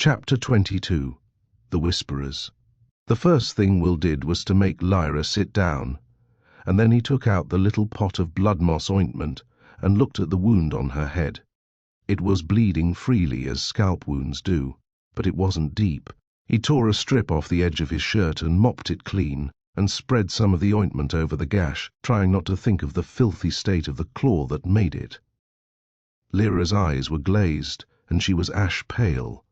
Chapter 22. The Whisperers. The first thing Will did was to make Lyra sit down, and then he took out the little pot of blood moss ointment and looked at the wound on her head. It was bleeding freely as scalp wounds do, but it wasn't deep. He tore a strip off the edge of his shirt and mopped it clean, and spread some of the ointment over the gash, trying not to think of the filthy state of the claw that made it. Lyra's eyes were glazed, and she was ash pale.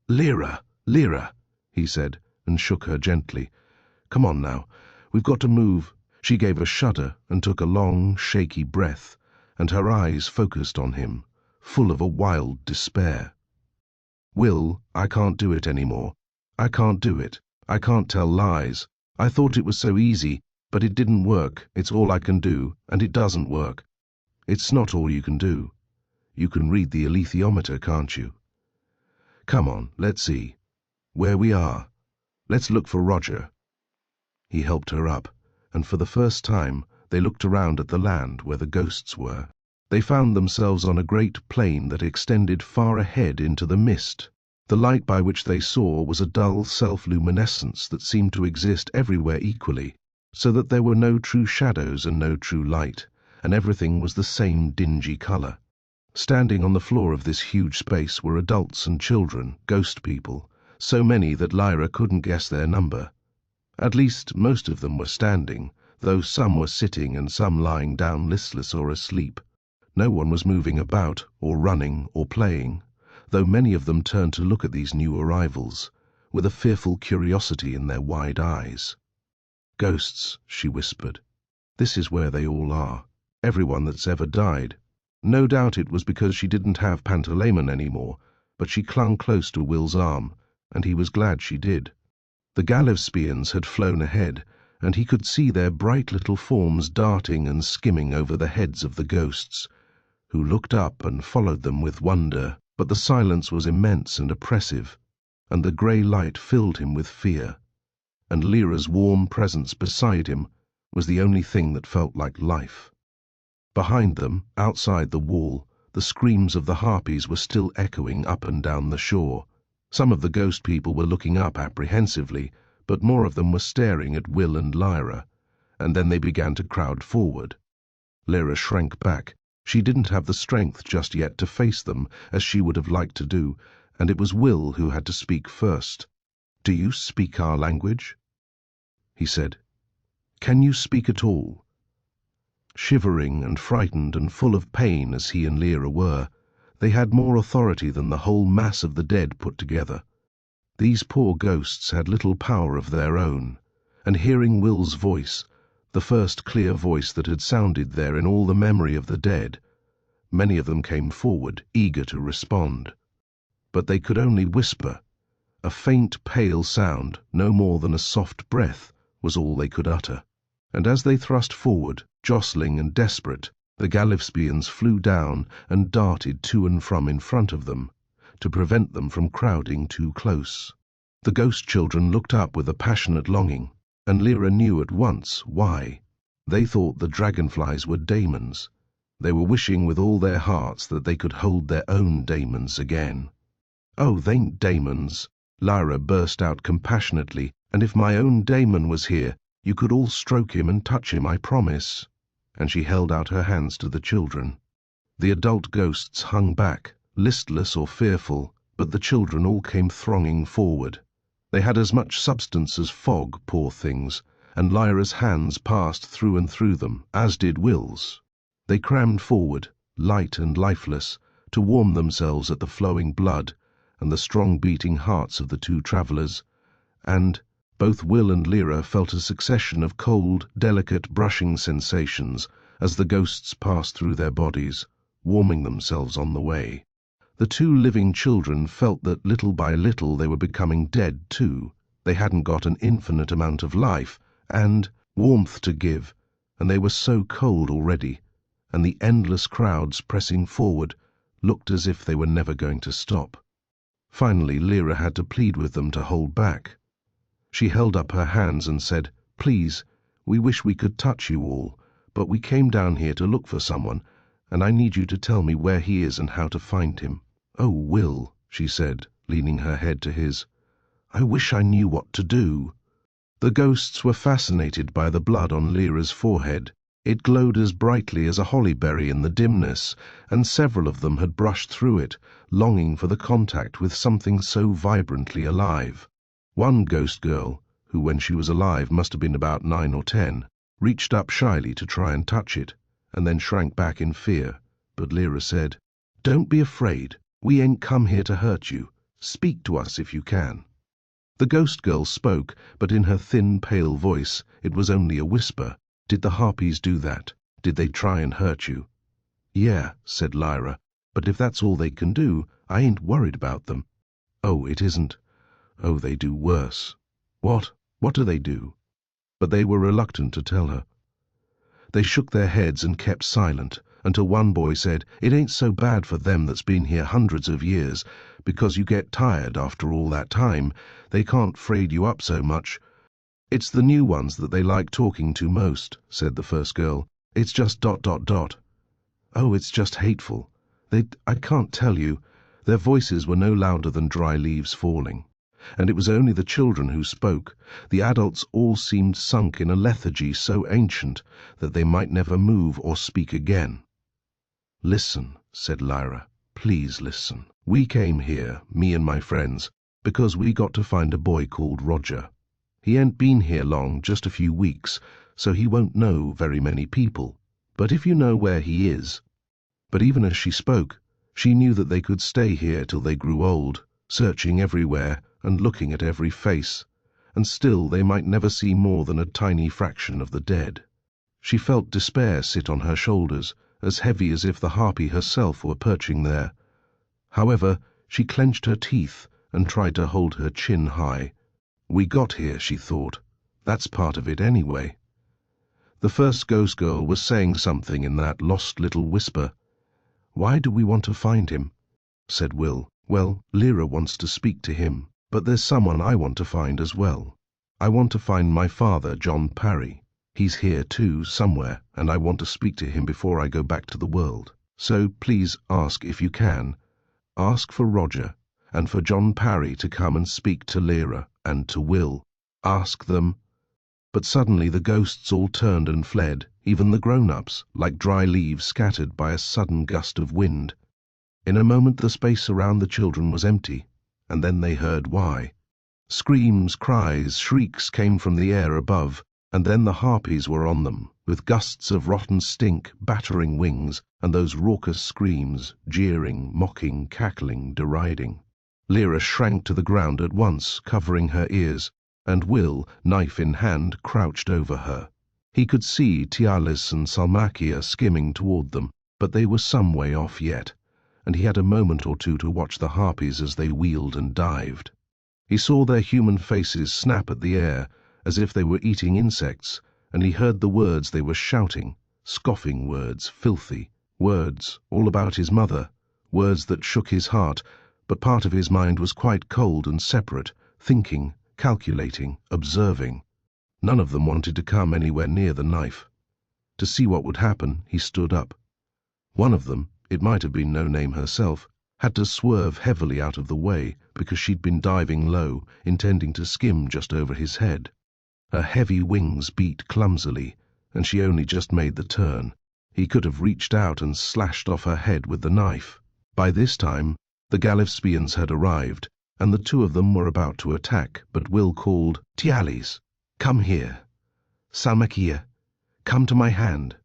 "Lyra, Lyra," he said, and shook her gently. "Come on now, we've got to move." She gave a shudder and took a long, shaky breath, and her eyes focused on him, full of a wild despair. "Will, I can't do it anymore. I can't do it. I can't tell lies. I thought it was so easy, but it didn't work. It's all I can do, and it doesn't work." "It's not all you can do. You can read the alethiometer, can't you? Come on, let's see. Where we are. Let's look for Roger." He helped her up, and for the first time they looked around at the land where the ghosts were. They found themselves on a great plain that extended far ahead into the mist. The light by which they saw was a dull self-luminescence that seemed to exist everywhere equally, so that there were no true shadows and no true light, and everything was the same dingy color. Standing on the floor of this huge space were adults and children, ghost people, so many that Lyra couldn't guess their number. At least most of them were standing, though some were sitting and some lying down listless or asleep. No one was moving about, or running, or playing, though many of them turned to look at these new arrivals, with a fearful curiosity in their wide eyes. "Ghosts," she whispered. "This is where they all are. Everyone that's ever died." No doubt it was because she didn't have Pantalaimon anymore, but she clung close to Will's arm, and he was glad she did. The Galivspians had flown ahead, and he could see their bright little forms darting and skimming over the heads of the ghosts, who looked up and followed them with wonder, but the silence was immense and oppressive, and the grey light filled him with fear, and Lyra's warm presence beside him was the only thing that felt like life. Behind them, outside the wall, the screams of the harpies were still echoing up and down the shore. Some of the ghost people were looking up apprehensively, but more of them were staring at Will and Lyra, and then they began to crowd forward. Lyra shrank back. She didn't have the strength just yet to face them, as she would have liked to do, and it was Will who had to speak first. "Do you speak our language?" he said. "Can you speak at all?" Shivering and frightened and full of pain as he and Lyra were, they had more authority than the whole mass of the dead put together. These poor ghosts had little power of their own, and hearing Will's voice, the first clear voice that had sounded there in all the memory of the dead, many of them came forward, eager to respond. But they could only whisper. A faint, pale sound, no more than a soft breath, was all they could utter. And as they thrust forward, jostling and desperate, the Galivspians flew down and darted to and from in front of them, to prevent them from crowding too close. The ghost children looked up with a passionate longing, and Lyra knew at once why. They thought the dragonflies were daemons. They were wishing with all their hearts that they could hold their own daemons again. "Oh, they'n't daemons," Lyra burst out compassionately, "and if my own daemon was here, you could all stroke him and touch him, I promise." And she held out her hands to the children. The adult ghosts hung back, listless or fearful, but the children all came thronging forward. They had as much substance as fog, poor things, and Lyra's hands passed through and through them, as did Will's. They crammed forward, light and lifeless, to warm themselves at the flowing blood and the strong beating hearts of the two travellers, and both Will and Lyra felt a succession of cold, delicate brushing sensations as the ghosts passed through their bodies, warming themselves on the way. The two living children felt that little by little they were becoming dead too. They hadn't got an infinite amount of life and warmth to give, and they were so cold already, and the endless crowds pressing forward looked as if they were never going to stop. Finally Lyra had to plead with them to hold back. She held up her hands and said, "Please, we wish we could touch you all, but we came down here to look for someone, and I need you to tell me where he is and how to find him." "Oh, Will," she said, leaning her head to his. "I wish I knew what to do." The ghosts were fascinated by the blood on Lyra's forehead. It glowed as brightly as a hollyberry in the dimness, and several of them had brushed through it, longing for the contact with something so vibrantly alive. One ghost girl, who when she was alive must have been about 9 or 10, reached up shyly to try and touch it, and then shrank back in fear. But Lyra said, "Don't be afraid. We ain't come here to hurt you. Speak to us if you can." The ghost girl spoke, but in her thin, pale voice it was only a whisper. "Did the harpies do that? Did they try and hurt you?" "Yeah," said Lyra, "but if that's all they can do, I ain't worried about them." "Oh, it isn't. Oh, they do worse." "What? What do they do?" But they were reluctant to tell her. They shook their heads and kept silent, until one boy said, "It ain't so bad for them that's been here hundreds of years, because you get tired after all that time. They can't fraid you up so much." "It's the new ones that they like talking to most," said the first girl. "It's just ... Oh, it's just hateful. I can't tell you." Their voices were no louder than dry leaves falling. And it was only the children who spoke. The adults all seemed sunk in a lethargy so ancient that they might never move or speak again. "Listen," said Lyra. "Please listen. We came here, me and my friends, because we got to find a boy called Roger. He ain't been here long, just a few weeks, so he won't know very many people. But if you know where he is—" But even as she spoke, she knew that they could stay here till they grew old, searching everywhere and looking at every face, and still they might never see more than a tiny fraction of the dead. She felt despair sit on her shoulders, as heavy as if the harpy herself were perching there. However, she clenched her teeth and tried to hold her chin high. "We got here," she thought. "That's part of it anyway." The first ghost girl was saying something in that lost little whisper. "Why do we want to find him?" said Will. "Well, Lyra wants to speak to him, but there's someone I want to find as well. I want to find my father, John Parry. He's here too, somewhere, and I want to speak to him before I go back to the world. So please ask if you can. Ask for Roger, and for John Parry to come and speak to Lyra and to Will. Ask them." But suddenly the ghosts all turned and fled, even the grown-ups, like dry leaves scattered by a sudden gust of wind. In a moment the space around the children was empty, and then they heard why. Screams, cries, shrieks came from the air above, and then the harpies were on them, with gusts of rotten stink, battering wings, and those raucous screams, jeering, mocking, cackling, deriding. Lyra shrank to the ground at once, covering her ears, and Will, knife in hand, crouched over her. He could see Tialis and Salmakia skimming toward them, but they were some way off yet, and he had a moment or two to watch the harpies as they wheeled and dived. He saw their human faces snap at the air, as if they were eating insects, and he heard the words they were shouting, scoffing words, filthy, words all about his mother, words that shook his heart, but part of his mind was quite cold and separate, thinking, calculating, observing. None of them wanted to come anywhere near the knife. To see what would happen, he stood up. One of them, it might have been No Name herself, had to swerve heavily out of the way because she'd been diving low, intending to skim just over his head. Her heavy wings beat clumsily, and she only just made the turn. He could have reached out and slashed off her head with the knife. By this time, the Gallifspians had arrived, and the two of them were about to attack, but Will called, "Tialis, come here. Salmakia, come to my hand."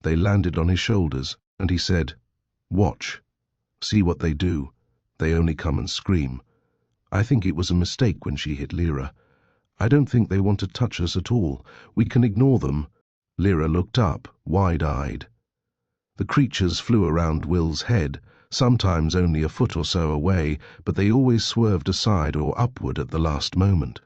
They landed on his shoulders, and he said, "Watch. See what they do. They only come and scream. I think it was a mistake when she hit Lyra. I don't think they want to touch us at all. We can ignore them." Lyra looked up, wide-eyed. The creatures flew around Will's head, sometimes only a foot or so away, but they always swerved aside or upward at the last moment.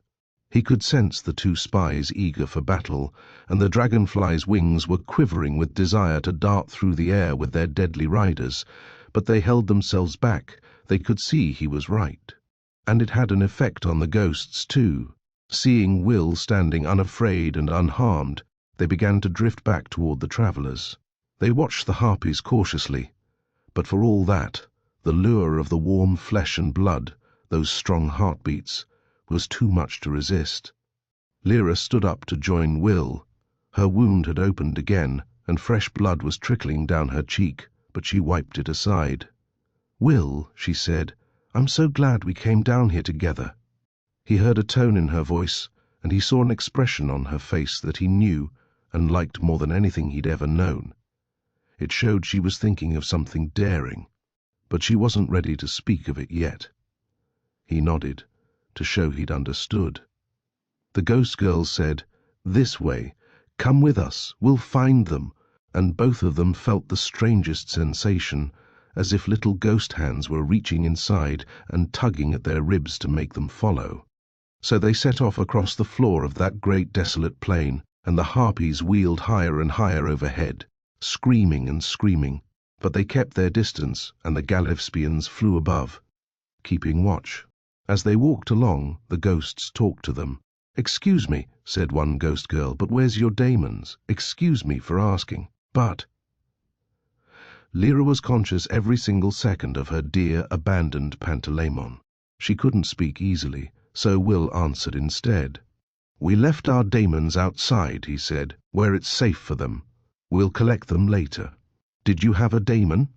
He could sense the two spies eager for battle, and the dragonfly's wings were quivering with desire to dart through the air with their deadly riders, but they held themselves back. They could see he was right. And it had an effect on the ghosts, too. Seeing Will standing unafraid and unharmed, they began to drift back toward the travellers. They watched the harpies cautiously, but for all that, the lure of the warm flesh and blood, those strong heartbeats, was too much to resist. Lyra stood up to join Will. Her wound had opened again, and fresh blood was trickling down her cheek, but she wiped it aside. "Will," she said, "I'm so glad we came down here together." He heard a tone in her voice, and he saw an expression on her face that he knew and liked more than anything he'd ever known. It showed she was thinking of something daring, but she wasn't ready to speak of it yet. He nodded, to show he'd understood. The ghost girl said, "This way. Come with us. We'll find them." And both of them felt the strangest sensation, as if little ghost hands were reaching inside and tugging at their ribs to make them follow. So they set off across the floor of that great desolate plain, and the harpies wheeled higher and higher overhead, screaming and screaming, but they kept their distance, and the Galevspians flew above, keeping watch. As they walked along, the ghosts talked to them. "Excuse me," said one ghost girl, "but where's your daemons? Excuse me for asking, but—" Lyra was conscious every single second of her dear, abandoned Pantalaimon. She couldn't speak easily, so Will answered instead. "We left our daemons outside," he said, "where it's safe for them. We'll collect them later. Did you have a daemon?"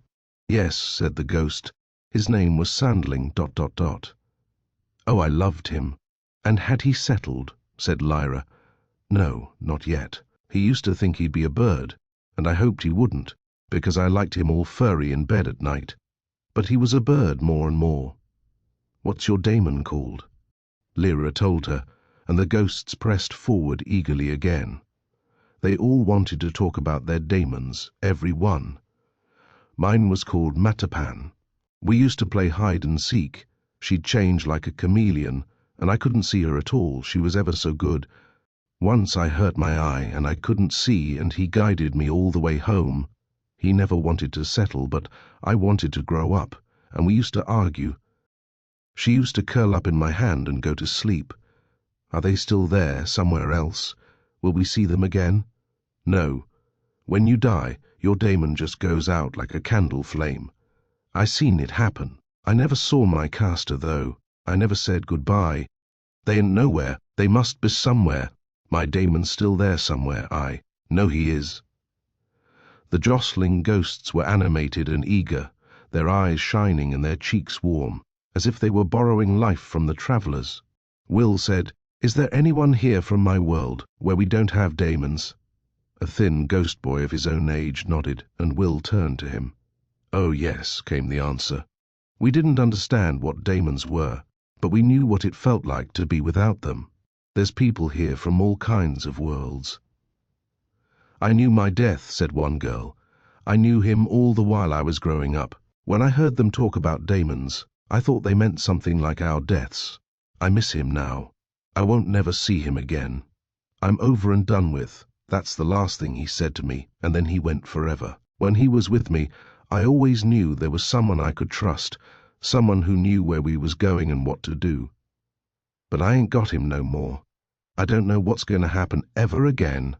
"Yes," said the ghost. "His name was Sandling... Oh, I loved him." "And had he settled?" said Lyra. "No, not yet. He used to think he'd be a bird, and I hoped he wouldn't, because I liked him all furry in bed at night. But he was a bird more and more." "What's your daemon called?" Lyra told her, and the ghosts pressed forward eagerly again. They all wanted to talk about their daemons, every one. "Mine was called Matapan. We used to play hide and seek. She'd change like a chameleon, and I couldn't see her at all, she was ever so good. Once I hurt my eye, and I couldn't see, and he guided me all the way home. He never wanted to settle, but I wanted to grow up, and we used to argue. She used to curl up in my hand and go to sleep. Are they still there, somewhere else? Will we see them again? No. When you die, your daemon just goes out like a candle flame. I seen it happen. I never saw my caster, though. I never said goodbye. They ain't nowhere. They must be somewhere. My daemon's still there somewhere, I know he is." The jostling ghosts were animated and eager, their eyes shining and their cheeks warm, as if they were borrowing life from the travellers. Will said, "Is there anyone here from my world, where we don't have daemons?" A thin ghost boy of his own age nodded, and Will turned to him. "Oh yes," came the answer. "We didn't understand what daemons were, but we knew what it felt like to be without them. There's people here from all kinds of worlds." "I knew my death," said one girl. "I knew him all the while I was growing up. When I heard them talk about daemons, I thought they meant something like our deaths. I miss him now. I won't never see him again. I'm over and done with. That's the last thing he said to me, and then he went forever. When he was with me, I always knew there was someone I could trust, someone who knew where we was going and what to do. But I ain't got him no more. I don't know what's going to happen ever again."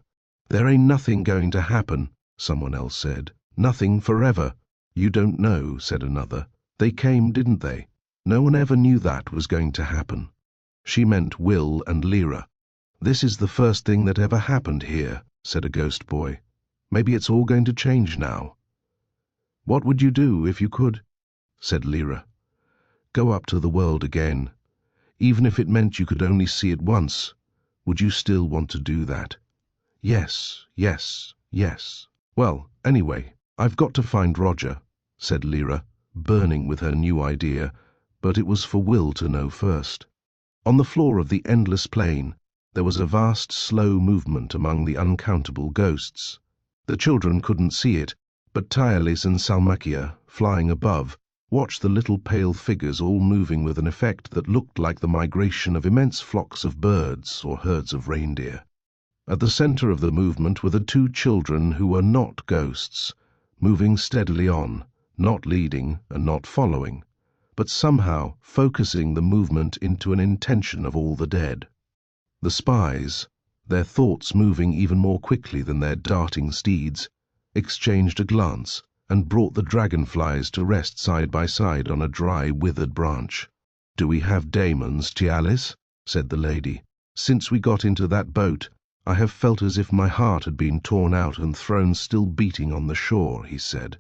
"There ain't nothing going to happen," someone else said. "Nothing forever." "You don't know," said another. "They came, didn't they? No one ever knew that was going to happen." She meant Will and Lyra. "This is the first thing that ever happened here," said a ghost boy. "Maybe it's all going to change now." "What would you do if you could?" said Lyra. "Go up to the world again. Even if it meant you could only see it once, would you still want to do that?" "Yes, yes, yes." "Well, anyway, I've got to find Roger," said Lyra, burning with her new idea, but it was for Will to know first. On the floor of the endless plain, there was a vast slow movement among the uncountable ghosts. The children couldn't see it, but Tyrlis and Salmakia, flying above, watched the little pale figures all moving with an effect that looked like the migration of immense flocks of birds or herds of reindeer. At the center of the movement were the two children who were not ghosts, moving steadily on, not leading and not following, but somehow focusing the movement into an intention of all the dead. The spies, their thoughts moving even more quickly than their darting steeds, exchanged a glance and brought the dragonflies to rest side by side on a dry, withered branch. "Do we have daemons, Tialis?" said the lady. "Since we got into that boat, I have felt as if my heart had been torn out and thrown still beating on the shore," he said.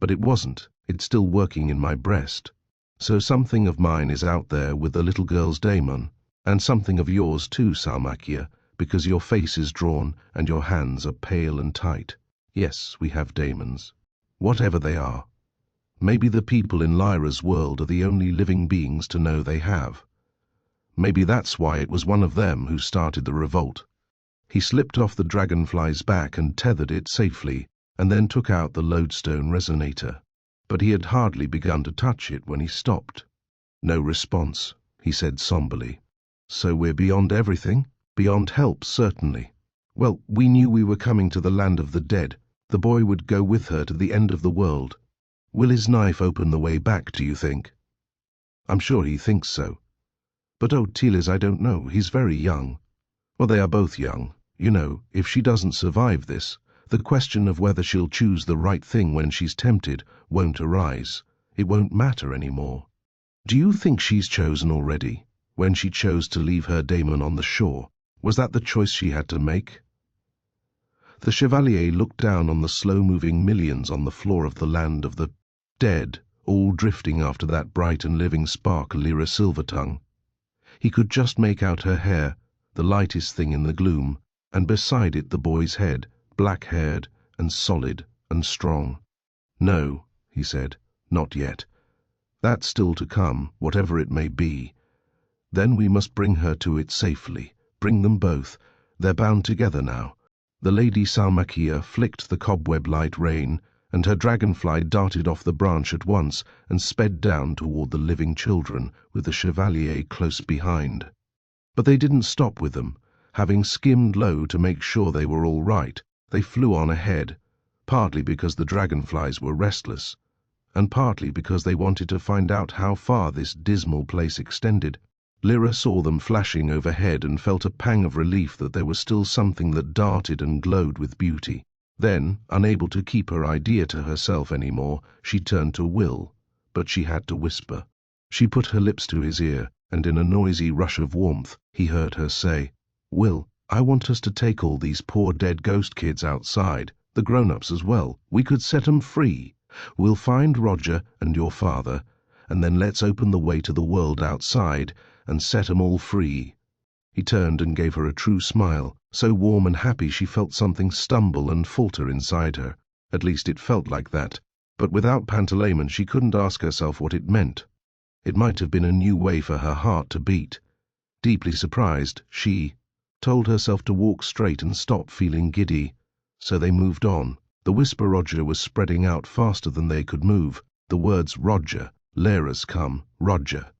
"But it wasn't. It's still working in my breast. So something of mine is out there with the little girl's daemon, and something of yours too, Salmakia, because your face is drawn and your hands are pale and tight. Yes, we have daemons. Whatever they are. Maybe the people in Lyra's world are the only living beings to know they have. Maybe that's why it was one of them who started the revolt." He slipped off the dragonfly's back and tethered it safely, and then took out the lodestone resonator. But he had hardly begun to touch it when he stopped. "No response," he said somberly. "So we're beyond everything? Beyond help, certainly. Well, we knew we were coming to the land of the dead. The boy would go with her to the end of the world. Will his knife open the way back, do you think?" "I'm sure he thinks so. But oh, Tialis, I don't know. He's very young." "Well, they are both young. You know, if she doesn't survive this, the question of whether she'll choose the right thing when she's tempted won't arise. It won't matter anymore. Do you think she's chosen already, when she chose to leave her daemon on the shore? Was that the choice she had to make?" The Chevalier looked down on the slow-moving millions on the floor of the land of the dead, all drifting after that bright and living spark, Lyra Silvertongue. He could just make out her hair, the lightest thing in the gloom, and beside it the boy's head, black-haired and solid and strong. "No," he said, "not yet. That's still to come, whatever it may be. Then we must bring her to it safely, bring them both. They're bound together now." The Lady Salmakia flicked the cobweb-light rein, and her dragonfly darted off the branch at once and sped down toward the living children, with the Chevalier close behind. But they didn't stop with them. Having skimmed low to make sure they were all right, they flew on ahead, partly because the dragonflies were restless, and partly because they wanted to find out how far this dismal place extended. Lyra saw them flashing overhead and felt a pang of relief that there was still something that darted and glowed with beauty. Then, unable to keep her idea to herself any more, she turned to Will, but she had to whisper. She put her lips to his ear, and in a noisy rush of warmth he heard her say, "Will, I want us to take all these poor dead ghost kids outside, the grown-ups as well. We could set 'em free. We'll find Roger and your father, and then let's open the way to the world outside and set 'em all free." He turned and gave her a true smile, so warm and happy she felt something stumble and falter inside her. At least it felt like that, but without Pantalaimon she couldn't ask herself what it meant. It might have been a new way for her heart to beat. Deeply surprised, she told herself to walk straight and stop feeling giddy. So they moved on. The whisper Roger was spreading out faster than they could move. The words Roger, Lyra's come, Roger.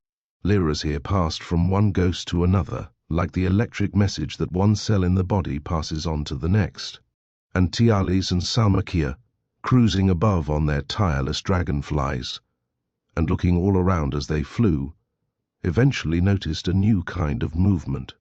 Lyra's here passed from one ghost to another, like the electric message that one cell in the body passes on to the next. And Tialis and Salmakia, cruising above on their tireless dragonflies, and looking all around as they flew, eventually noticed a new kind of movement.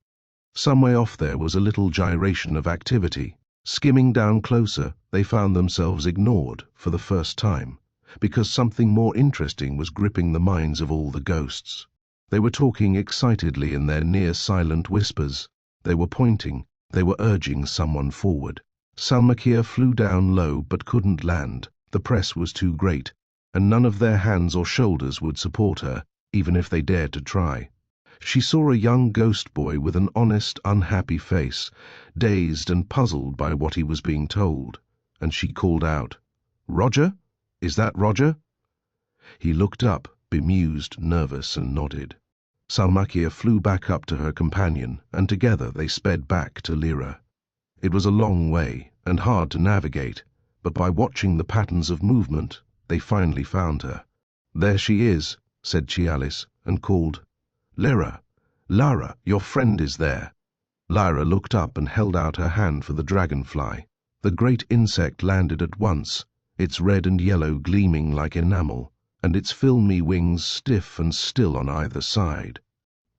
Some way off there was a little gyration of activity. Skimming down closer, they found themselves ignored for the first time, because something more interesting was gripping the minds of all the ghosts. They were talking excitedly in their near-silent whispers. They were pointing. They were urging someone forward. Salmakia flew down low but couldn't land. The press was too great, and none of their hands or shoulders would support her, even if they dared to try. She saw a young ghost boy with an honest, unhappy face, dazed and puzzled by what he was being told, and she called out, "Roger? Is that Roger?" He looked up, bemused, nervous, and nodded. Salmakia flew back up to her companion, and together they sped back to Lyra. It was a long way, and hard to navigate, but by watching the patterns of movement, they finally found her. "There she is," said Tialis, and called, "Lyra, Lyra, your friend is there." Lyra looked up and held out her hand for the dragonfly. The great insect landed at once, its red and yellow gleaming like enamel, and its filmy wings stiff and still on either side.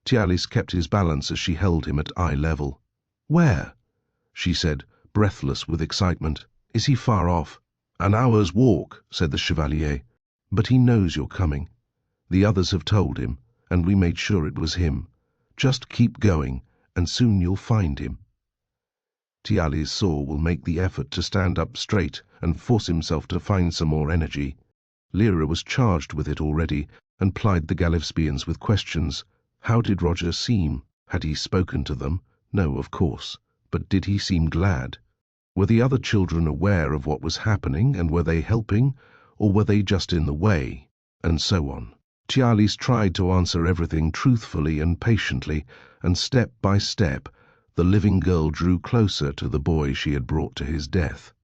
Tialis kept his balance as she held him at eye level. "Where?" she said, breathless with excitement. "Is he far off?" "An hour's walk," said the Chevalier. "But he knows you're coming. The others have told him. and we made sure it was him. Just keep going, and soon you'll find him." Tiali's saw will make the effort to stand up straight and force himself to find some more energy. Lyra was charged with it already, and plied the Galivspians with questions. How did Roger seem? Had he spoken to them? No, of course. But did he seem glad? Were the other children aware of what was happening, and were they helping, or were they just in the way? And so on. Tialis tried to answer everything truthfully and patiently, and step by step the living girl drew closer to the boy she had brought to his death.